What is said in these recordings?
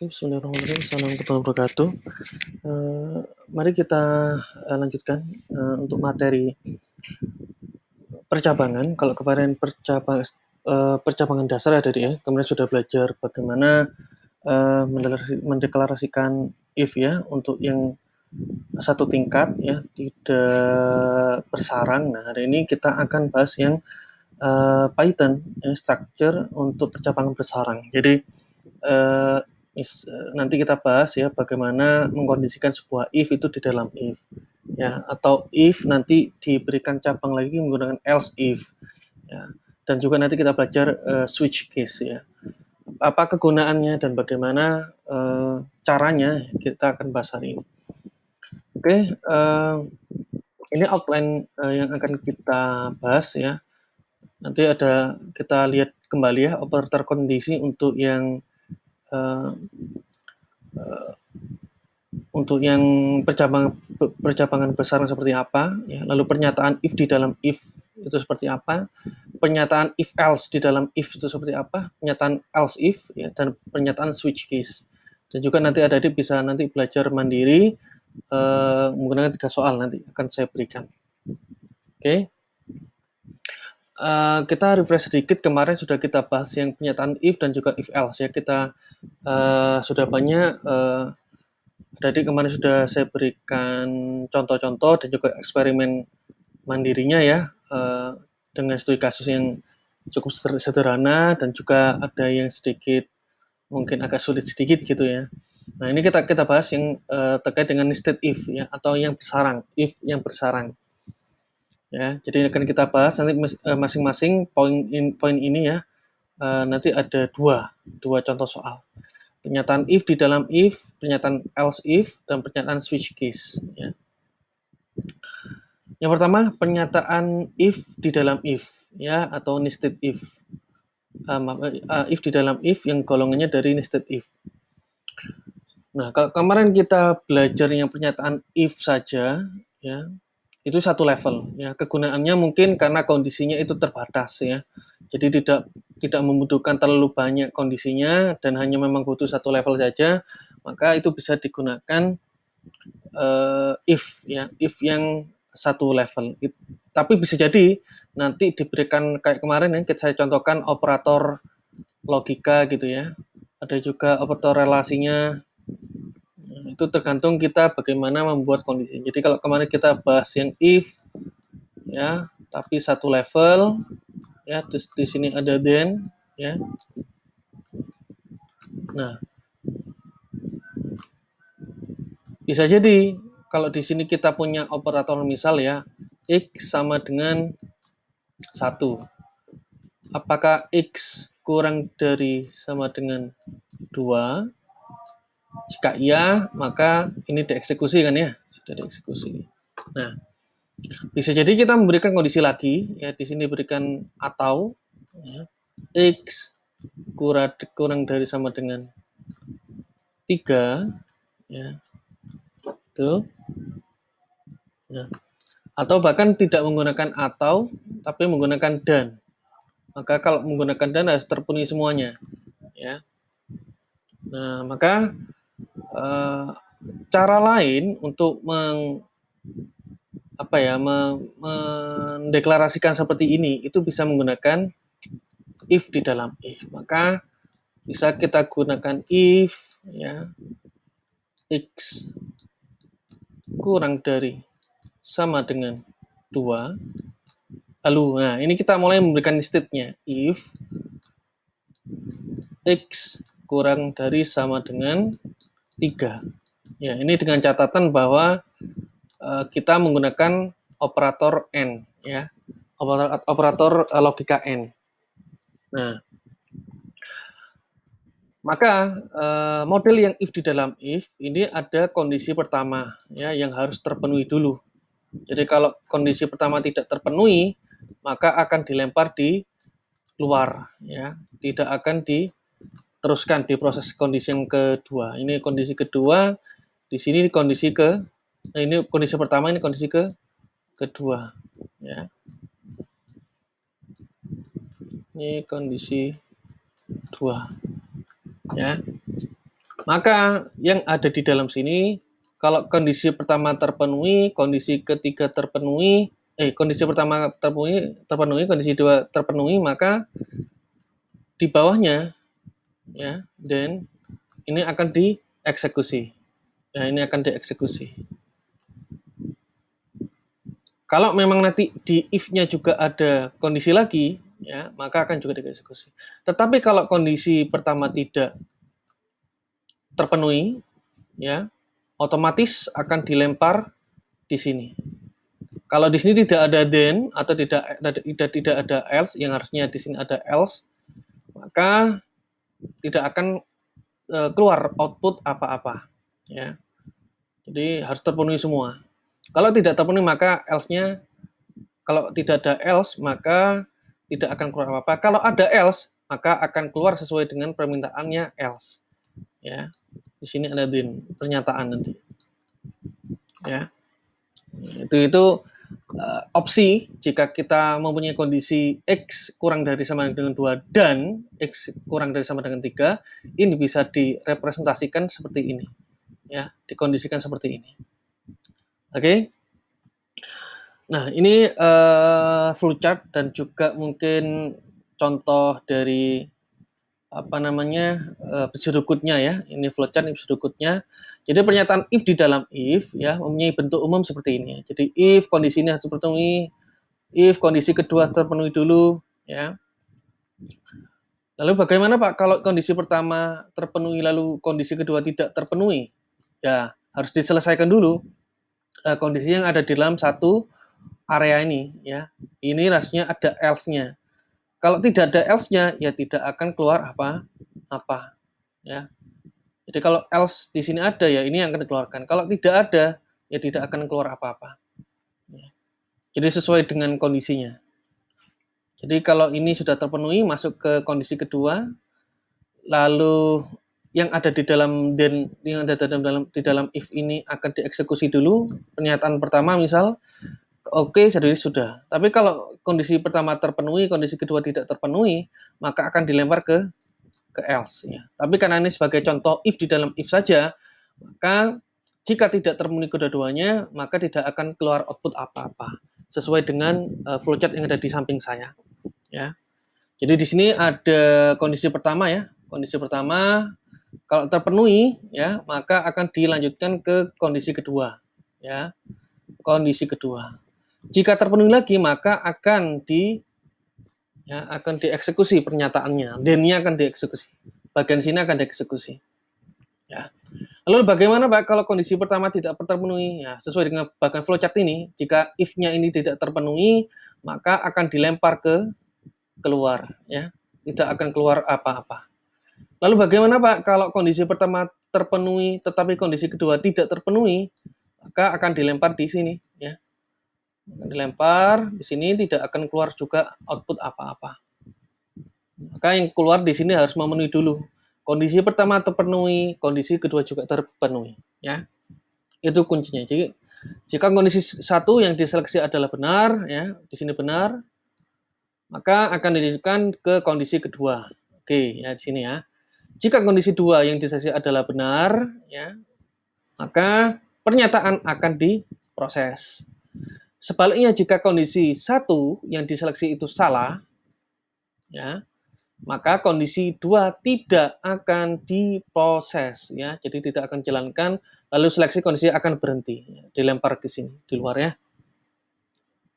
Bismillahirrahmanirrahim. Assalamualaikum warahmatullahi wabarakatuh. Mari kita lanjutkan untuk materi percabangan. Kalau kemarin percabangan dasar ya tadi ya, kemudian sudah belajar bagaimana mendeklarasikan if ya untuk yang satu tingkat ya, tidak bersarang. Nah, hari ini kita akan bahas yang Python ya, structure untuk percabangan bersarang. Jadi nanti kita bahas ya bagaimana mengkondisikan sebuah if itu di dalam if ya, atau if nanti diberikan cabang lagi menggunakan else if ya, dan juga nanti kita belajar switch case ya, apa kegunaannya dan bagaimana caranya, kita akan bahas hari ini. Oke, ini outline yang akan kita bahas ya. Nanti ada, kita lihat kembali ya operator kondisi untuk yang percabangan besar seperti apa ya, lalu pernyataan if di dalam if itu seperti apa, pernyataan if else di dalam if itu seperti apa, pernyataan else if ya, dan pernyataan switch case. Dan juga nanti ada bisa nanti belajar mandiri menggunakan 3 soal nanti akan saya berikan. Oke. Kita refresh sedikit, kemarin sudah kita bahas yang pernyataan if dan juga if else ya. Kita sudah banyak jadi kemarin sudah saya berikan contoh-contoh dan juga eksperimen mandirinya ya, dengan studi kasus yang cukup sederhana dan juga ada yang sedikit mungkin agak sulit sedikit gitu ya. Nah, ini kita bahas yang terkait dengan nested if ya, atau yang bersarang, if yang bersarang. Ya, jadi akan kita bahas nanti masing-masing poin ini ya. Nanti ada dua contoh soal. Pernyataan if di dalam if, pernyataan else if, dan pernyataan switch case ya. Yang pertama, pernyataan if di dalam if ya, atau nested if. If di dalam if yang golongannya dari nested if. Nah, kalau kemarin kita belajar yang pernyataan if saja ya, itu satu level ya. Kegunaannya mungkin karena kondisinya itu terbatas ya. Jadi tidak membutuhkan terlalu banyak kondisinya dan hanya memang butuh satu level saja, maka itu bisa digunakan if ya, if yang satu level. Tapi bisa jadi nanti diberikan kayak kemarin yang saya contohkan operator logika gitu ya. Ada juga operator relasinya. Itu tergantung kita bagaimana membuat kondisi. Jadi kalau kemarin kita bahas yang if ya, tapi satu level ya, terus di sini ada then ya. Nah, bisa jadi kalau di sini kita punya operator misal ya, x sama dengan 1. Apakah x kurang dari sama dengan 2? Jika iya, maka ini dieksekusi kan ya, sudah dieksekusi. Nah, bisa jadi kita memberikan kondisi lagi ya, di sini berikan atau ya, x kurang dari sama dengan 3 ya. Itu. Ya. Atau bahkan tidak menggunakan atau tapi menggunakan dan. Maka kalau menggunakan dan harus terpenuhi semuanya ya. Nah, maka cara lain untuk mendeklarasikan seperti ini itu bisa menggunakan if di dalam if. Maka bisa kita gunakan if ya, x kurang dari sama dengan 2. Lalu nah ini kita mulai memberikan state-nya, if x kurang dari sama dengan 3. Ya, ini dengan catatan bahwa kita menggunakan operator n ya, operator logika n. Nah, maka model yang if di dalam if ini ada kondisi pertama ya yang harus terpenuhi dulu. Jadi kalau kondisi pertama tidak terpenuhi, maka akan dilempar di luar ya, tidak akan diteruskan di proses kondisi yang kedua. Ini kondisi kedua, di sini kondisi ini kondisi pertama, ini kondisi kedua ya. Ini kondisi 2 ya. Maka yang ada di dalam sini, kalau kondisi pertama terpenuhi, kondisi ketiga terpenuhi, kondisi pertama terpenuhi, kondisi dua terpenuhi, maka di bawahnya, ya, then ini akan dieksekusi. Ya, ini akan dieksekusi. Kalau memang nanti di if-nya juga ada kondisi lagi, ya, maka akan juga dieksekusi. Tetapi kalau kondisi pertama tidak terpenuhi, ya, otomatis akan dilempar di sini. Kalau di sini tidak ada then atau tidak ada else, yang harusnya di sini ada else, maka tidak akan keluar output apa-apa, ya. Jadi harus terpenuhi semua. Kalau tidak terpenuhi maka else-nya, kalau tidak ada else maka tidak akan keluar apa-apa. Kalau ada else maka akan keluar sesuai dengan permintaannya else, ya. Di sini ada then pernyataan nanti, ya. Itu opsi jika kita mempunyai kondisi X kurang dari sama dengan 2 dan X kurang dari sama dengan 3, ini bisa direpresentasikan seperti ini, ya, dikondisikan seperti ini. Oke. Nah, ini flowchart dan juga mungkin contoh dari pseudocode-nya, ya. Ini flowchart, ini pseudocode-nya. Jadi pernyataan if di dalam if, ya, mempunyai bentuk umum seperti ini. Jadi if kondisi ini harus terpenuhi, if kondisi kedua terpenuhi dulu, ya. Lalu bagaimana Pak kalau kondisi pertama terpenuhi lalu kondisi kedua tidak terpenuhi? Ya, harus diselesaikan dulu kondisi yang ada di dalam satu area ini, ya. Ini rasanya ada else-nya. Kalau tidak ada else-nya, ya tidak akan keluar apa-apa, ya. Jadi kalau else di sini ada, ya ini yang akan dikeluarkan. Kalau tidak ada, ya tidak akan keluar apa-apa. Ya. Jadi sesuai dengan kondisinya. Jadi kalau ini sudah terpenuhi, masuk ke kondisi kedua, lalu yang ada di dalam then, yang ada di dalam if ini akan dieksekusi dulu. Pernyataan pertama misal, oke, jadi sudah. Tapi kalau kondisi pertama terpenuhi, kondisi kedua tidak terpenuhi, maka akan dilempar ke else, ya. Tapi karena ini sebagai contoh if di dalam if saja, maka jika tidak terpenuhi kedua-duanya, maka tidak akan keluar output apa-apa sesuai dengan flowchart yang ada di samping saya, ya. Jadi di sini ada kondisi pertama, ya. Kondisi pertama kalau terpenuhi, ya, maka akan dilanjutkan ke kondisi kedua, ya. Kondisi kedua. Jika terpenuhi lagi maka akan dieksekusi pernyataannya. Then-nya akan dieksekusi. Bagian sini akan dieksekusi. Ya. Lalu bagaimana Pak kalau kondisi pertama tidak terpenuhi? Ya, sesuai dengan bagian flowchart ini, jika if-nya ini tidak terpenuhi, maka akan dilempar ke keluar, ya. Tidak akan keluar apa-apa. Lalu bagaimana Pak kalau kondisi pertama terpenuhi tetapi kondisi kedua tidak terpenuhi? Maka akan dilempar di sini, ya. Akan dilempar di sini, tidak akan keluar juga output apa-apa. Maka yang keluar di sini harus memenuhi dulu. Kondisi pertama terpenuhi, kondisi kedua juga terpenuhi, ya. Itu kuncinya. Jadi jika kondisi satu yang diseleksi adalah benar, ya, di sini benar, maka akan dilanjutkan ke kondisi kedua. Oke, ya di sini, ya. Jika kondisi dua yang diseleksi adalah benar, ya, maka pernyataan akan diproses. Sebaliknya jika kondisi satu yang diseleksi itu salah, ya, maka kondisi dua tidak akan diproses, ya. Jadi tidak akan dijalankan, lalu seleksi kondisi akan berhenti, ya. Dilempar ke sini, di luar, ya.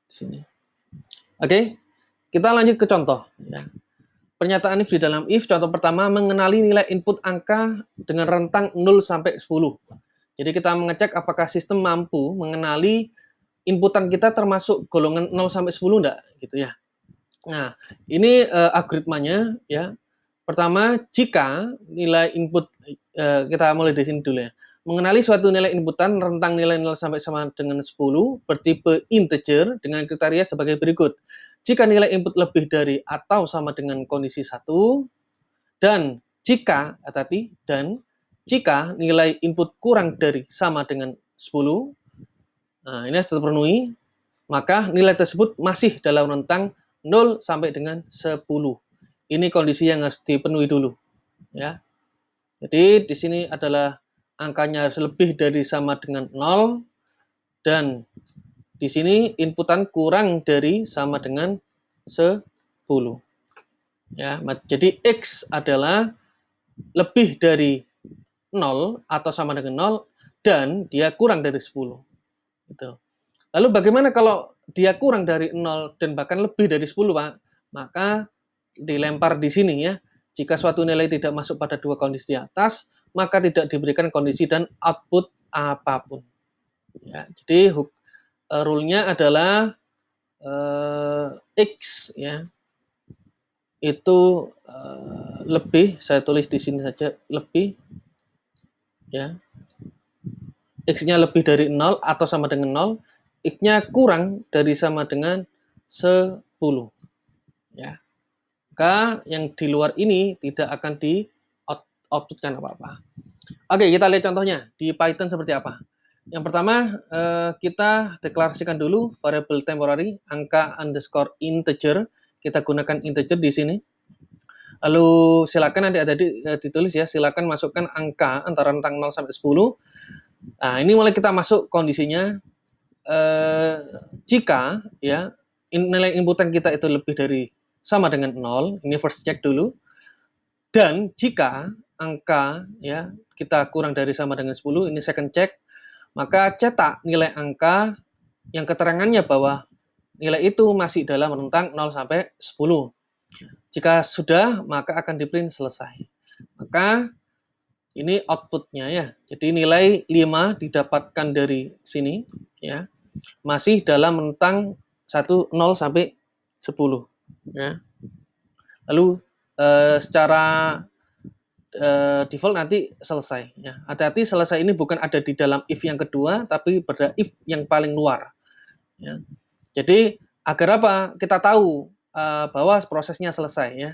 Di sini. Oke, kita lanjut ke contoh, ya. Pernyataan if di dalam if, contoh pertama mengenali nilai input angka dengan rentang 0 sampai 10. Jadi kita mengecek apakah sistem mampu mengenali inputan kita termasuk golongan 0 sampai 10 enggak, gitu, ya. Nah, ini algoritmanya, ya. Pertama, jika nilai input, kita mulai dari sini dulu, ya. Mengenali suatu nilai inputan rentang nilai 0 sampai sama dengan 10 bertipe integer dengan kriteria sebagai berikut. Jika nilai input lebih dari atau sama dengan kondisi 1 dan jika nilai input kurang dari sama dengan 10, nah ini harus terpenuhi, maka nilai tersebut masih dalam rentang 0 sampai dengan 10. Ini kondisi yang harus dipenuhi dulu, ya. Jadi di sini adalah angkanya harus lebih dari sama dengan 0 dan di sini inputan kurang dari sama dengan 10. Ya, jadi X adalah lebih dari 0 atau sama dengan 0 dan dia kurang dari 10. Gitu. Lalu bagaimana kalau dia kurang dari 0 dan bahkan lebih dari 10, Pak? Maka dilempar di sini ya. Jika suatu nilai tidak masuk pada dua kondisi di atas, maka tidak diberikan kondisi dan output apapun. Ya, jadi rule-nya adalah X ya itu lebih, saya tulis di sini saja, lebih ya, X-nya lebih dari 0 atau sama dengan 0, X-nya kurang dari sama dengan 10 ya. Maka yang di luar ini tidak akan di outputkan apa-apa. Oke, kita lihat contohnya di Python seperti apa. Yang pertama, kita deklarasikan dulu variable temporary angka underscore integer. Kita gunakan integer di sini. Lalu silakan adik-adik ditulis ya, silakan masukkan angka antara rentang 0 sampai 10. Nah, ini mulai kita masuk kondisinya. Jika ya nilai inputan kita itu lebih dari sama dengan 0, ini first check dulu. Dan jika angka ya kita kurang dari sama dengan 10, ini second check, maka cetak nilai angka yang keterangannya bahwa nilai itu masih dalam rentang 0 sampai 10. Jika sudah, maka akan di print selesai. Maka ini outputnya ya. Jadi nilai 5 didapatkan dari sini ya. Masih dalam rentang 0 sampai 10 ya. Lalu secara default nanti selesai ya. Hati-hati, selesai ini bukan ada di dalam if yang kedua, tapi pada if yang paling luar ya. Jadi agar apa? Kita tahu bahwa prosesnya selesai ya.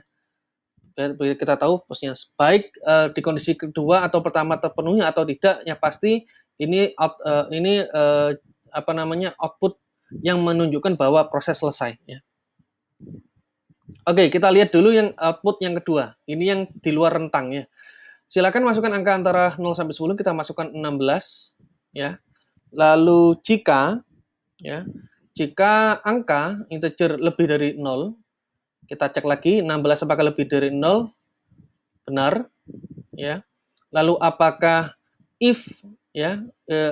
Kita tahu prosesnya baik di kondisi kedua atau pertama terpenuhi atau tidak, yang pasti ini output yang menunjukkan bahwa proses selesai ya. Oke, kita lihat dulu yang output yang kedua. Ini yang di luar rentang ya. Silakan masukkan angka antara 0 sampai 10, kita masukkan 16 ya. Lalu jika angka integer lebih dari 0, kita cek lagi 16 apakah lebih dari 0? Benar ya. Lalu apakah if ya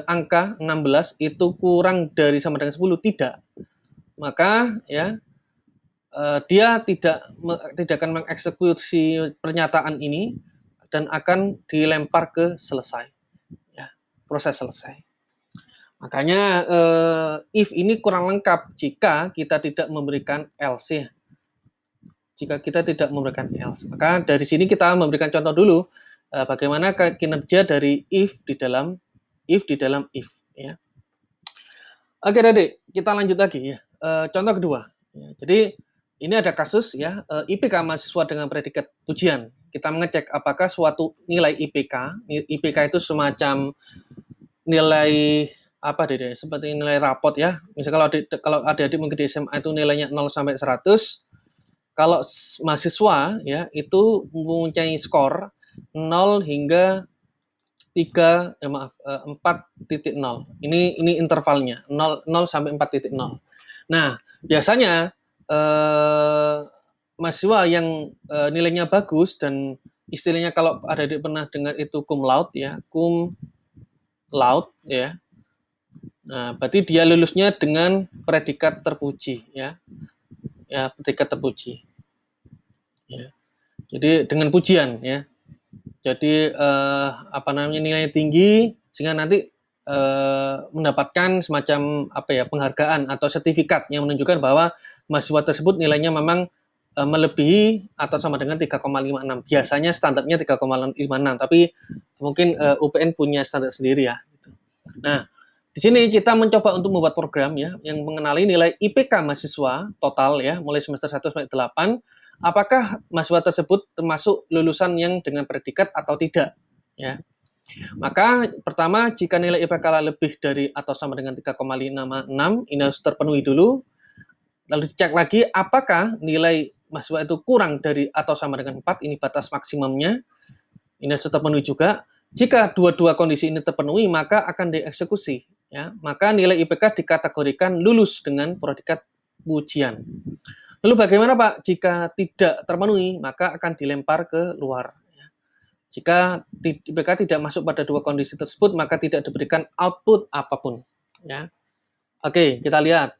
angka 16 itu kurang dari sama dengan 10? Tidak. Maka ya dia tidak akan mengeksekusi pernyataan ini dan akan dilempar ke selesai. Ya, proses selesai. Makanya if ini kurang lengkap jika kita tidak memberikan else ya. Jika kita tidak memberikan else. Maka dari sini kita memberikan contoh dulu bagaimana kinerja dari if di dalam if ya. Oke, Adik, kita lanjut lagi ya. Contoh kedua. Ya, jadi ini ada kasus ya, IPK mahasiswa dengan predikat pujian. Kita mengecek apakah suatu nilai IPK itu semacam nilai apa Dede? Seperti nilai rapot ya. Misalnya kalau adik-adik mungkin di SMA itu nilainya 0 sampai 100. Kalau mahasiswa ya itu mempunyai skor 0 hingga 4.0. Ini intervalnya 0 sampai 4.0. Nah, biasanya mahasiswa yang nilainya bagus dan istilahnya kalau ada di pernah dengar itu cum laude ya, cum laude ya. Nah, berarti dia lulusnya dengan predikat terpuji ya. Ya, predikat terpuji. Ya. Jadi dengan pujian ya. Jadi nilainya tinggi sehingga nanti mendapatkan semacam penghargaan atau sertifikat yang menunjukkan bahwa mahasiswa tersebut nilainya memang melebihi atau sama dengan 3,56. Biasanya standarnya 3,56, tapi mungkin UPN punya standar sendiri ya. Nah, di sini kita mencoba untuk membuat program ya yang mengenali nilai IPK mahasiswa total ya mulai semester 1 sampai 8. Apakah mahasiswa tersebut termasuk lulusan yang dengan predikat atau tidak ya. Maka pertama, jika nilai IPK lebih dari atau sama dengan 3,56, ini harus terpenuhi dulu. Lalu dicek lagi apakah nilai mahasiswa itu kurang dari atau sama dengan 4, ini batas maksimumnya. Ini harus terpenuhi juga. Jika dua-dua kondisi ini terpenuhi, maka akan dieksekusi. Ya, maka nilai IPK dikategorikan lulus dengan predikat ujian. Lalu bagaimana Pak jika tidak terpenuhi, maka akan dilempar ke luar. Jika IPK tidak masuk pada dua kondisi tersebut, maka tidak diberikan output apapun. Ya, oke, kita lihat.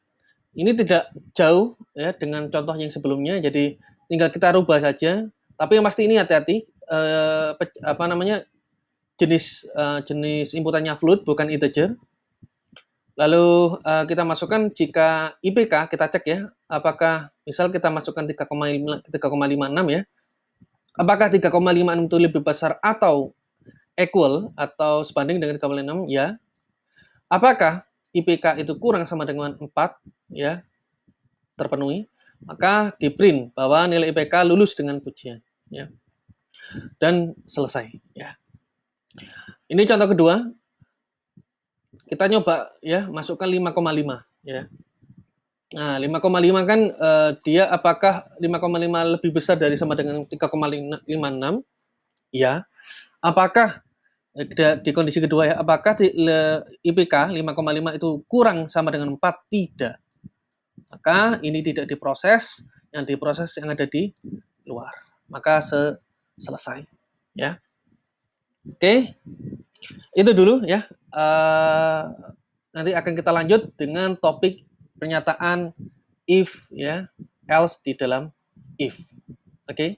Ini tidak jauh ya dengan contoh yang sebelumnya, jadi tinggal kita rubah saja. Tapi yang pasti ini hati-hati, jenis inputannya float bukan integer. Lalu kita masukkan jika IPK kita cek ya, apakah misal kita masukkan 3,56 ya. Apakah 3,56 itu lebih besar atau equal atau sebanding dengan 3,56? Ya. Apakah IPK itu kurang sama dengan 4 ya, terpenuhi? Maka di print bahwa nilai IPK lulus dengan pujian ya. Dan selesai ya. Ini contoh kedua. Kita nyoba ya, masukkan 5,5 ya. Nah, 5,5 kan dia apakah 5,5 lebih besar dari sama dengan 3,56? Ya. Apakah di kondisi kedua ya, apakah IPK 5,5 itu kurang sama dengan 4? Tidak. Maka ini tidak diproses, yang diproses yang ada di luar. Maka selesai ya. Oke. Itu dulu ya. Nanti akan kita lanjut dengan topik pernyataan if ya, else di dalam if. Oke.